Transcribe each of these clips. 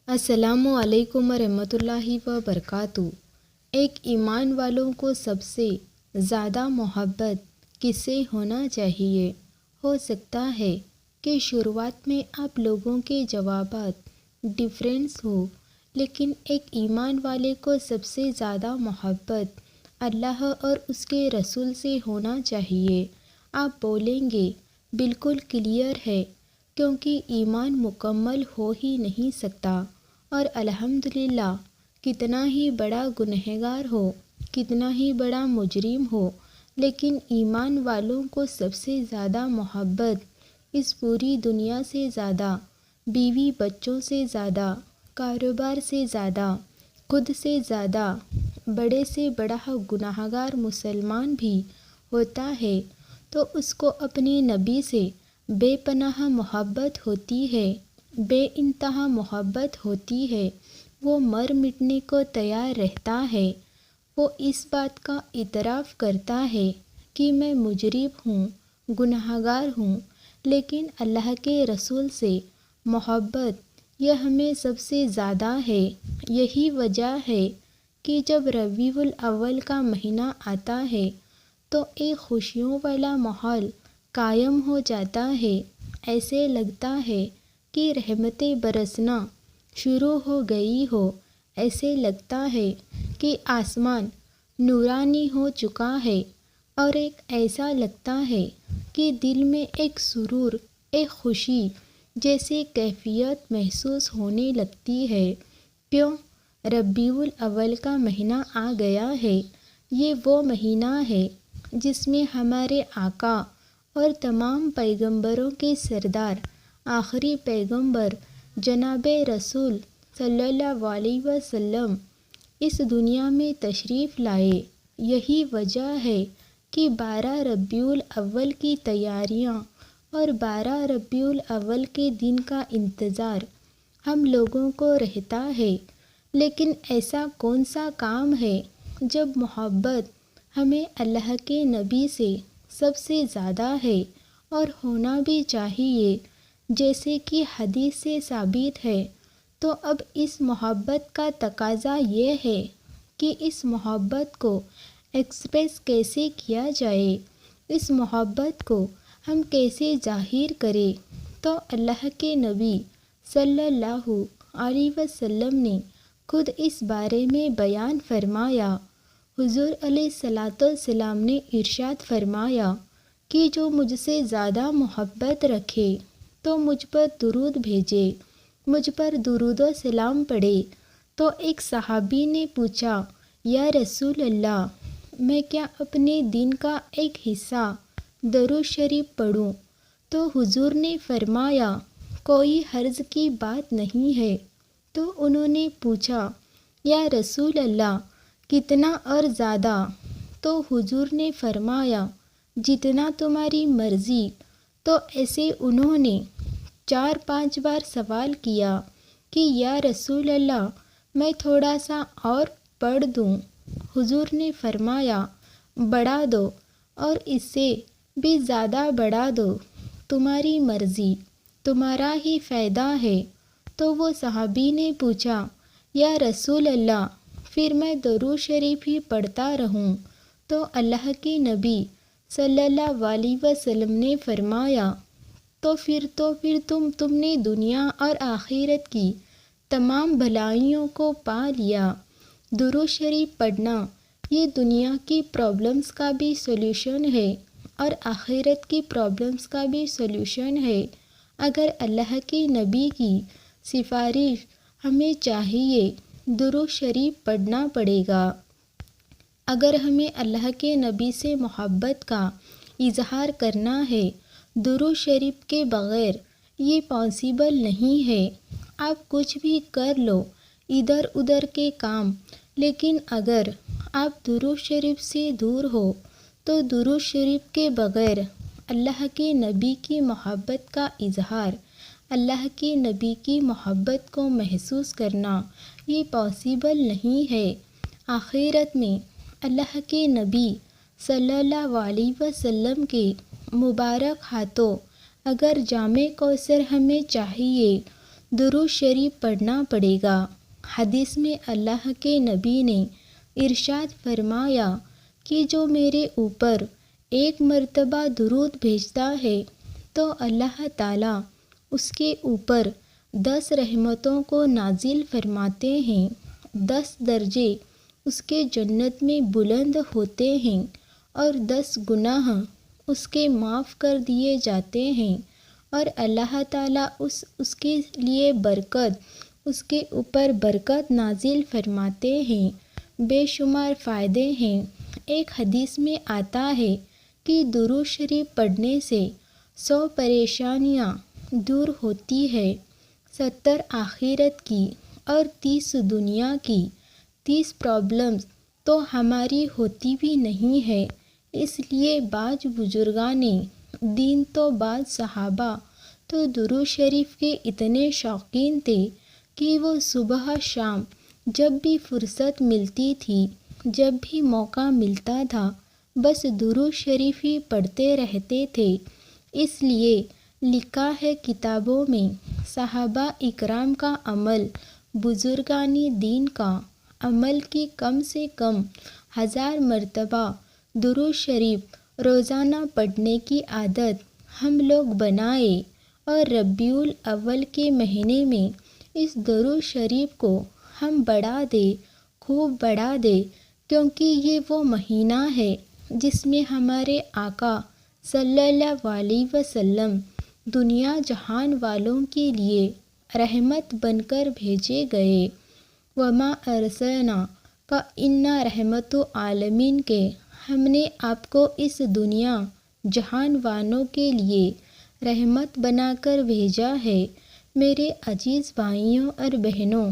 السلام علیکم ورحمۃ اللہ وبرکاتہ۔ ایک ایمان والوں کو سب سے زیادہ محبت کس سے ہونا چاہیے؟ ہو سکتا ہے کہ شروعات میں آپ لوگوں کے جوابات ڈفرینس ہو، لیکن ایک ایمان والے کو سب سے زیادہ محبت اللہ اور اس کے رسول سے ہونا چاہیے۔ آپ بولیں گے بالکل کلیئر ہے، کیونکہ ایمان مکمل ہو ہی نہیں سکتا، اور الحمدللہ کتنا ہی بڑا گنہگار ہو، کتنا ہی بڑا مجرم ہو، لیکن ایمان والوں کو سب سے زیادہ محبت اس پوری دنیا سے زیادہ، بیوی بچوں سے زیادہ، کاروبار سے زیادہ، خود سے زیادہ، بڑے سے بڑا گنہگار مسلمان بھی ہوتا ہے تو اس کو اپنے نبی سے بے پناہ محبت ہوتی ہے، بے انتہا محبت ہوتی ہے۔ وہ مر مٹنے کو تیار رہتا ہے، وہ اس بات کا اعتراف کرتا ہے کہ میں مجرم ہوں، گنہگار ہوں، لیکن اللہ کے رسول سے محبت یہ ہمیں سب سے زیادہ ہے۔ یہی وجہ ہے کہ جب ربیع الاول کا مہینہ آتا ہے تو ایک خوشیوں والا ماحول قائم ہو جاتا ہے، ایسے لگتا ہے کہ رحمتیں برسنا شروع ہو گئی ہو، ایسے لگتا ہے کہ آسمان نورانی ہو چکا ہے، اور ایک ایسا لگتا ہے کہ دل میں ایک سرور، ایک خوشی جیسی کیفیت محسوس ہونے لگتی ہے۔ کیوں؟ ربیع الاول کا مہینہ آ گیا ہے۔ یہ وہ مہینہ ہے جس میں ہمارے آقا اور تمام پیغمبروں کے سردار، آخری پیغمبر جناب رسول صلی اللہ علیہ وسلم اس دنیا میں تشریف لائے۔ یہی وجہ ہے کہ 12 ربیع الاول کی تیاریاں اور 12 ربیع الاول کے دن کا انتظار ہم لوگوں کو رہتا ہے۔ لیکن ایسا کون سا کام ہے جب محبت ہمیں اللہ کے نبی سے سب سے زیادہ ہے، اور ہونا بھی چاہیے، جیسے کہ حدیث سے ثابت ہے؟ تو اب اس محبت کا تقاضا یہ ہے کہ اس محبت کو ایکسپریس کیسے کیا جائے، اس محبت کو ہم کیسے ظاہر کریں؟ تو اللہ کے نبی صلی اللہ علیہ وسلم نے خود اس بارے میں بیان فرمایا۔ حضور علیہ الصلوۃ والسلام نے ارشاد فرمایا کہ جو مجھ سے زیادہ محبت رکھے تو مجھ پر درود بھیجے، مجھ پر درود و سلام پڑھے۔ تو ایک صحابی نے پوچھا، یا رسول اللہ، میں کیا اپنے دن کا ایک حصہ درود شریف پڑھوں؟ تو حضور نے فرمایا، کوئی حرج کی بات نہیں ہے۔ تو انہوں نے پوچھا، یا رسول اللہ، کتنا اور زیادہ؟ تو حضور نے فرمایا، جتنا تمہاری مرضی۔ تو ایسے انہوں نے 4-5 بار سوال کیا کہ یا رسول اللہ، میں تھوڑا سا اور پڑھ دوں؟ حضور نے فرمایا، بڑھا دو، اور اس سے بھی زیادہ بڑھا دو، تمہاری مرضی، تمہارا ہی فائدہ ہے۔ تو وہ صحابی نے پوچھا، یا رسول اللہ، پھر میں درود شریف ہی پڑھتا رہوں؟ تو اللہ کے نبی صلی اللہ علیہ وسلم نے فرمایا، تو پھر تم نے دنیا اور آخرت کی تمام بھلائیوں کو پا لیا۔ درود شریف پڑھنا یہ دنیا کی پرابلمز کا بھی سولوشن ہے اور آخرت کی پرابلمز کا بھی سولوشن ہے۔ اگر اللہ کے نبی کی سفارش ہمیں چاہیے، درود شریف پڑھنا پڑے گا۔ اگر ہمیں اللہ کے نبی سے محبت کا اظہار کرنا ہے، درود شریف کے بغیر یہ پاسبل نہیں ہے۔ آپ کچھ بھی کر لو، ادھر ادھر کے کام، لیکن اگر آپ درود شریف سے دور ہو تو درود شریف کے بغیر اللہ کے نبی کی محبت کا اظہار، اللہ کے نبی کی محبت کو محسوس کرنا یہ پاسبل نہیں ہے۔ آخرت میں اللہ کے نبی صلی اللہ علیہ وسلم کے مبارک ہاتھوں اگر جام کوثر ہمیں چاہیے، درود شریف پڑھنا پڑے گا۔ حدیث میں اللہ کے نبی نے ارشاد فرمایا کہ جو میرے اوپر ایک مرتبہ درود بھیجتا ہے تو اللہ تعالیٰ اس کے اوپر 10 رحمتوں کو نازل فرماتے ہیں، 10 درجے اس کے جنت میں بلند ہوتے ہیں اور 10 گناہ اس کے معاف کر دیے جاتے ہیں، اور اللہ تعالیٰ اس کے لیے اس کے اوپر برکت نازل فرماتے ہیں۔ بے شمار فائدے ہیں۔ ایک حدیث میں آتا ہے کہ درود شریف پڑھنے سے 100 پریشانیاں دور ہوتی ہے، 70 آخرت کی اور 30 دنیا کی۔ 30 پرابلمز تو ہماری ہوتی بھی نہیں ہے، اس لیے بعض بزرگان دین تو بعض صحابہ تو درود شریف کے اتنے شوقین تھے کہ وہ صبح شام جب بھی فرصت ملتی تھی، جب بھی موقع ملتا تھا، بس درود شریف ہی پڑھتے رہتے تھے۔ اس لیے لکھا ہے کتابوں میں، صحابہ اکرام کا عمل بزرگان دین کا عمل کی کم سے کم 1000 مرتبہ درود شریف روزانہ پڑھنے کی عادت ہم لوگ بنائیں، اور ربیع الاول کے مہینے میں اس درود شریف کو ہم بڑھا دیں، خوب بڑھا دیں، کیونکہ یہ وہ مہینہ ہے جس میں ہمارے آقا صلی اللہ علیہ وسلم دنیا جہان والوں کے لیے رحمت بن کر بھیجے گئے۔ وما ارسلناک الا رحمۃ عالمین کے ہم نے آپ کو اس دنیا جہان والوں کے لیے رحمت بنا کر بھیجا ہے۔ میرے عزیز بھائیوں اور بہنوں،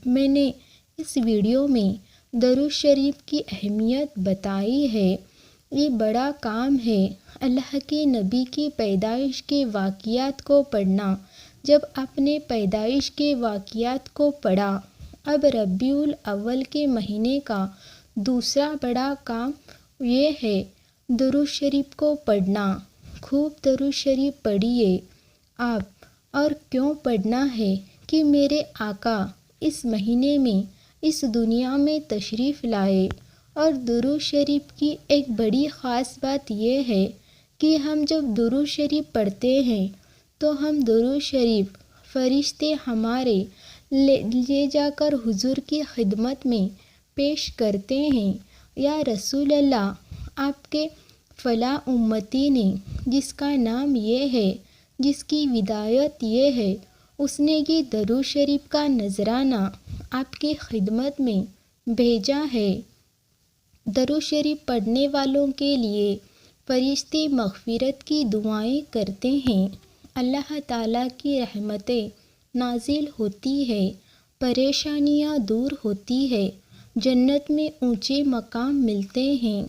میں نے اس ویڈیو میں درود شریف کی اہمیت بتائی ہے۔ یہ بڑا کام ہے اللہ کے نبی کی پیدائش کے واقعات کو پڑھنا۔ جب آپ نے پیدائش کے واقعات کو پڑھا، اب ربیع الاول کے مہینے کا دوسرا بڑا کام یہ ہے درود شریف کو پڑھنا۔ خوب درود شریف پڑھیے آپ۔ اور کیوں پڑھنا ہے کہ میرے آقا اس مہینے میں اس دنیا میں تشریف لائے، اور درود شریف کی ایک بڑی خاص بات یہ ہے کہ ہم جب درود شریف پڑھتے ہیں تو ہم درود شریف فرشتے ہمارے لے جا کر حضور کی خدمت میں پیش کرتے ہیں، یا رسول اللہ، آپ کے فلاں امتی نے جس کا نام یہ ہے، جس کی ودایت یہ ہے، اس نے یہ درود شریف کا نذرانہ آپ کی خدمت میں بھیجا ہے۔ درود شریف پڑھنے والوں کے لیے فرشتے مغفرت کی دعائیں کرتے ہیں، اللہ تعالیٰ کی رحمتیں نازل ہوتی ہے، پریشانیاں دور ہوتی ہے، جنت میں اونچے مقام ملتے ہیں۔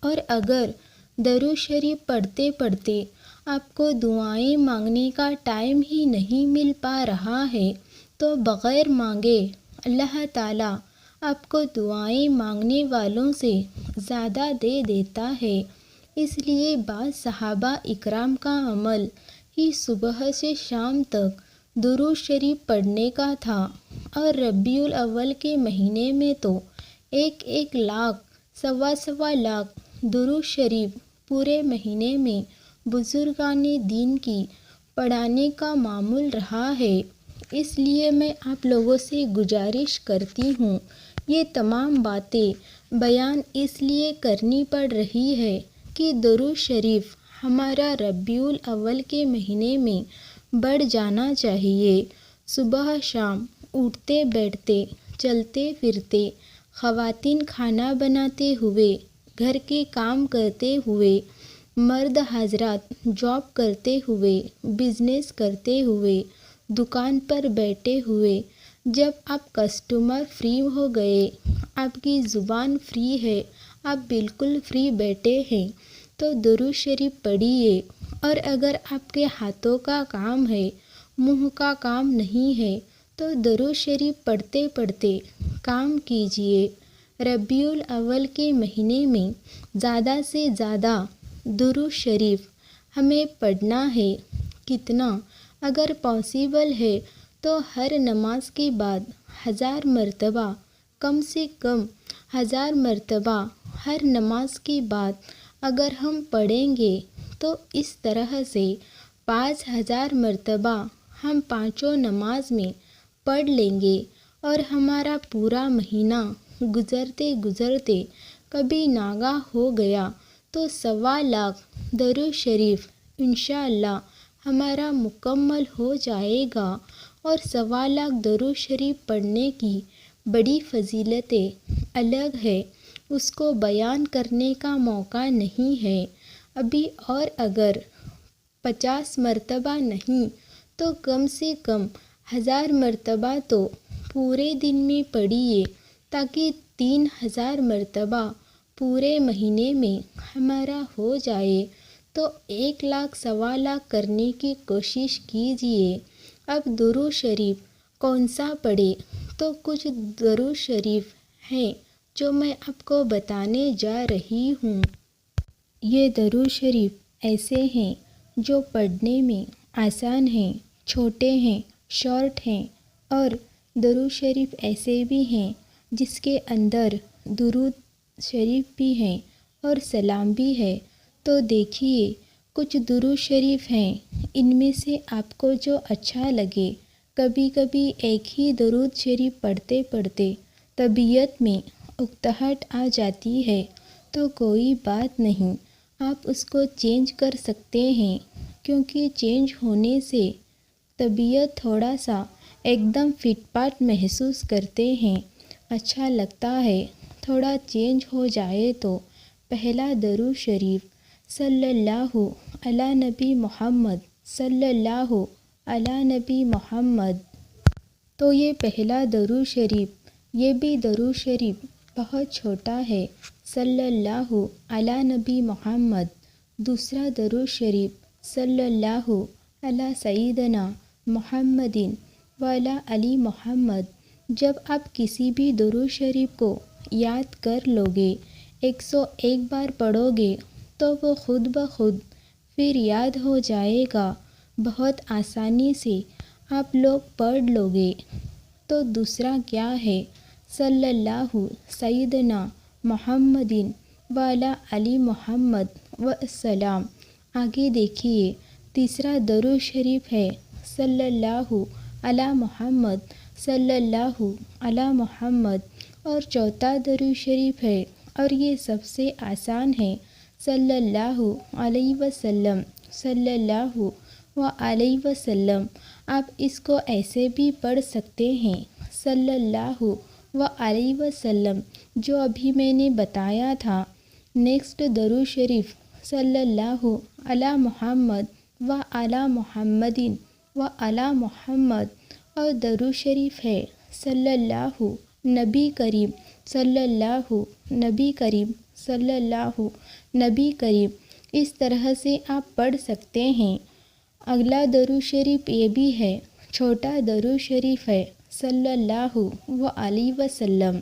اور اگر درود شریف پڑھتے پڑھتے آپ کو دعائیں مانگنے کا ٹائم ہی نہیں مل پا رہا ہے تو بغیر مانگے اللہ تعالیٰ آپ کو دعائیں مانگنے والوں سے زیادہ دے دیتا ہے۔ اس لیے بعض صحابہ اکرام کا عمل ہی صبح سے شام تک درود شریف پڑھنے کا تھا، اور ربیع الاول کے مہینے میں تو 1 لاکھ 1.25 لاکھ درود شریف پورے مہینے میں بزرگان دین کی پڑھانے کا معمول رہا ہے۔ اس لیے میں آپ لوگوں سے گزارش کرتی ہوں، یہ تمام باتیں بیان اس لیے کرنی پڑ رہی ہے کہ درود شریف ہمارا ربیع الاول کے مہینے میں بڑھ جانا چاہیے۔ صبح شام اٹھتے بیٹھتے چلتے پھرتے، خواتین کھانا بناتے ہوئے، گھر کے کام کرتے ہوئے، مرد حضرات جاب کرتے ہوئے، بزنس کرتے ہوئے، دکان پر بیٹھے ہوئے، جب آپ کسٹمر فری ہو گئے، آپ کی زبان فری ہے، آپ بالکل فری بیٹھے ہیں تو درود شریف پڑھیے۔ اور اگر آپ کے ہاتھوں کا کام ہے، منہ کا کام نہیں ہے، تو درود شریف پڑھتے پڑھتے کام کیجیے۔ ربیع الاول کے مہینے میں زیادہ سے زیادہ درود شریف ہمیں پڑھنا ہے۔ کتنا اگر پاسبل ہے تو ہر نماز کے بعد 1000 مرتبہ، کم سے کم 1000 مرتبہ ہر نماز کے بعد اگر ہم پڑھیں گے تو اس طرح سے 5000 مرتبہ ہم پانچوں نماز میں پڑھ لیں گے، اور ہمارا پورا مہینہ گزرتے گزرتے کبھی ناگاہ ہو گیا تو 1.25 لاکھ درود شریف انشاءاللہ ہمارا مکمل ہو جائے گا۔ اور 1.25 لاکھ درود شریف پڑھنے کی بڑی فضیلتیں الگ ہے، اس کو بیان کرنے کا موقع نہیں ہے ابھی۔ اور اگر 50 مرتبہ نہیں تو کم سے کم 1000 مرتبہ تو پورے دن میں پڑھیے، تاکہ 3000 مرتبہ پورے مہینے میں ہمارا ہو جائے۔ تو 1 لاکھ 1.25 لاکھ کرنے کی کوشش کیجیے۔ اب درود شریف کون سا پڑھے؟ تو کچھ درود شریف ہیں جو میں آپ کو بتانے جا رہی ہوں۔ یہ درود شریف ایسے ہیں جو پڑھنے میں آسان ہیں، چھوٹے ہیں، شارٹ ہیں، اور درود شریف ایسے بھی ہیں جس کے اندر درود شریف بھی ہیں اور سلام بھی ہے۔ تو دیکھیے، کچھ درود شریف ہیں، ان میں سے آپ کو جو اچھا لگے۔ کبھی کبھی ایک ہی درود شریف پڑھتے پڑھتے طبیعت میں اکتاہٹ آ جاتی ہے، تو کوئی بات نہیں، آپ اس کو چینج کر سکتے ہیں، کیونکہ چینج ہونے سے طبیعت تھوڑا سا ایک دم فٹ پاٹ محسوس کرتے ہیں، اچھا لگتا ہے۔ تھوڑا چینج ہو جائے تو پہلا درود شریف صلی اللہ علی نبی محمد، صلی اللہ علی نبی محمد۔ تو یہ پہلا درود شریف، یہ بھی درود شریف بہت چھوٹا ہے، صلی اللہ علی نبی محمد۔ دوسرا درود شریف صلی اللہ علی سیدنا محمد وعلی آل محمد۔ جب آپ کسی بھی درود شریف کو یاد کر لو گے، 101 بار پڑھو گے تو وہ خود بخود پھر یاد ہو جائے گا، بہت آسانی سے آپ لوگ پڑھ لو گے۔ تو دوسرا کیا ہے؟ صلی اللہ سیدنا محمد وعلی آل محمد وسلم۔ آگے دیکھیے، تیسرا درود شریف ہے صلی اللہ علی محمد، صلی اللہ علی محمد۔ اور چوتھا درود شریف ہے، اور یہ سب سے آسان ہے، صلی اللہ علیہ وسلم، صلی اللہ علیہ وسلم۔ آپ اس کو ایسے بھی پڑھ سکتے ہیں، صلی اللہ علیہ وسلم، جو ابھی میں نے بتایا تھا۔ نیکسٹ درود شریف صلی اللہ علی محمد وعلی محمد وعلی محمد۔ اور درود شریف ہے صلی اللہ نبی کریم، صلی اللہ نبی کریم، صلی اللہ نبی کریم۔ اس طرح سے آپ پڑھ سکتے ہیں۔ اگلا درود شریف یہ بھی ہے، چھوٹا درود شریف ہے، صلی اللہ علیہ وسلم۔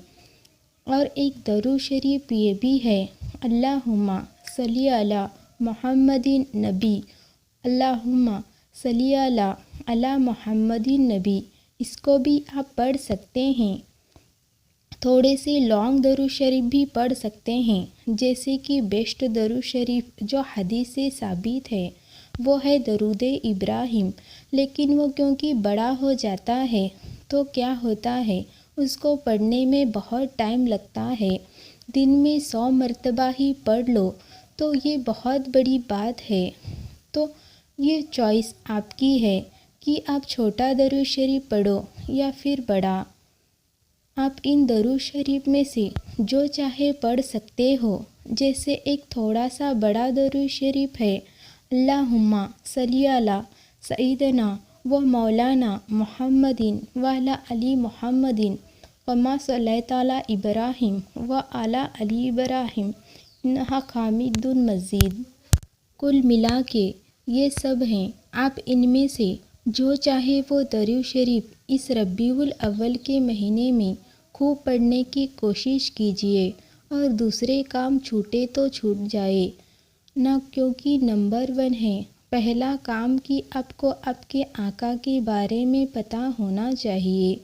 اور ایک درود شریف یہ بھی ہے، اللہم صلی علی محمد نبی، اللہم صلی علی محمد نبی۔ اس کو بھی آپ پڑھ سکتے ہیں۔ تھوڑے سے لانگ درود شریف بھی پڑھ سکتے ہیں، جیسے کہ بیسٹ درود شریف جو حدیث سے ثابت ہے وہ ہے درود ابراہیم، لیکن وہ کیونکہ بڑا ہو جاتا ہے تو کیا ہوتا ہے، اس کو پڑھنے میں بہت ٹائم لگتا ہے۔ دن میں 100 مرتبہ ہی پڑھ لو تو یہ بہت بڑی بات ہے۔ تو یہ چوائس آپ کی ہے کہ آپ چھوٹا درود شریف پڑھو یا پھر بڑا۔ آپ ان درود شریف میں سے جو چاہے پڑھ سکتے ہو۔ جیسے ایک تھوڑا سا بڑا درود شریف ہے، اللہم صلی علی سیدنا و مولانا محمد وعلی آل محمد کما صلیت علی ابراہیم وعلی آل ابراہیم انک حمید مجید۔ کل ملا کے یہ سب ہیں، آپ ان میں سے جو چاہے وہ درود شریف اس ربیع الاول کے مہینے میں خوب پڑھنے کی کوشش کیجیے، اور دوسرے کام چھوٹے تو چھوٹ جائے نہ، کیونکہ نمبر 1 ہے پہلا کام کہ آپ کو آپ کے آقا کے بارے میں پتہ ہونا چاہیے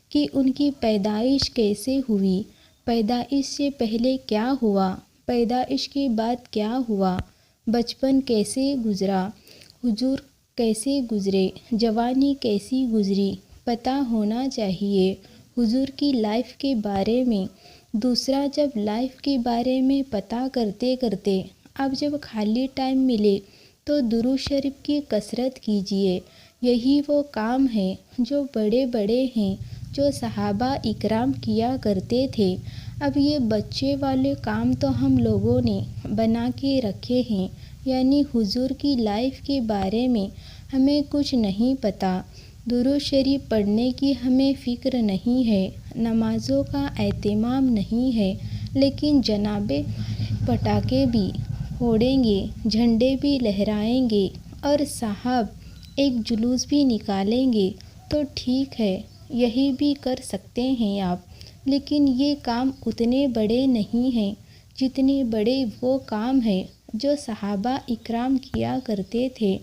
کہ ان کی پیدائش کیسے ہوئی، پیدائش سے پہلے کیا ہوا، پیدائش کے بعد کیا ہوا، بچپن کیسے گزرا، حضور کیسے گزرے، جوانی کیسی گزری، پتہ ہونا چاہیے حضور کی لائف کے بارے میں۔ دوسرا، جب لائف کے بارے میں پتہ کرتے کرتے اب جب خالی ٹائم ملے تو درود شریف کی کثرت کیجیے۔ یہی وہ کام ہے جو بڑے بڑے ہیں، جو صحابہ اکرام کیا کرتے تھے۔ اب یہ بچے والے کام تو ہم لوگوں نے بنا کے رکھے ہیں، یعنی حضور کی لائف کے بارے میں ہمیں کچھ نہیں پتہ، درود شریف پڑھنے کی ہمیں فکر نہیں ہے، نمازوں کا اہتمام نہیں ہے، لیکن جناب پٹاخے بھی پھوڑیں گے، جھنڈے بھی لہرائیں گے اور صاحب ایک جلوس بھی نکالیں گے تو ٹھیک ہے، یہی بھی کر سکتے ہیں آپ، لیکن یہ کام اتنے بڑے نہیں ہیں جتنے بڑے وہ کام ہیں جو صحابہ اکرام کیا کرتے تھے۔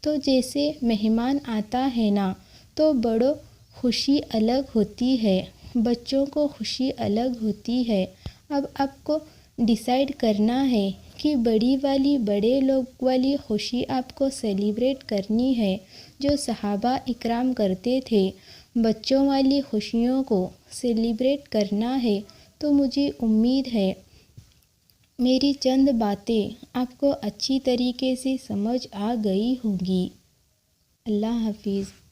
تو جیسے مہمان آتا ہے نا تو بڑوں خوشی الگ ہوتی ہے، بچوں کو خوشی الگ ہوتی ہے۔ اب آپ کو ڈیسائیڈ کرنا ہے کہ بڑی والی بڑے لوگ والی خوشی آپ کو سیلیبریٹ کرنی ہے جو صحابہ اکرام کرتے تھے، بچوں والی خوشیوں کو سیلیبریٹ کرنا ہے۔ تو مجھے امید ہے میری چند باتیں آپ کو اچھی طریقے سے سمجھ آ گئی ہوں گی۔ اللہ حافظ۔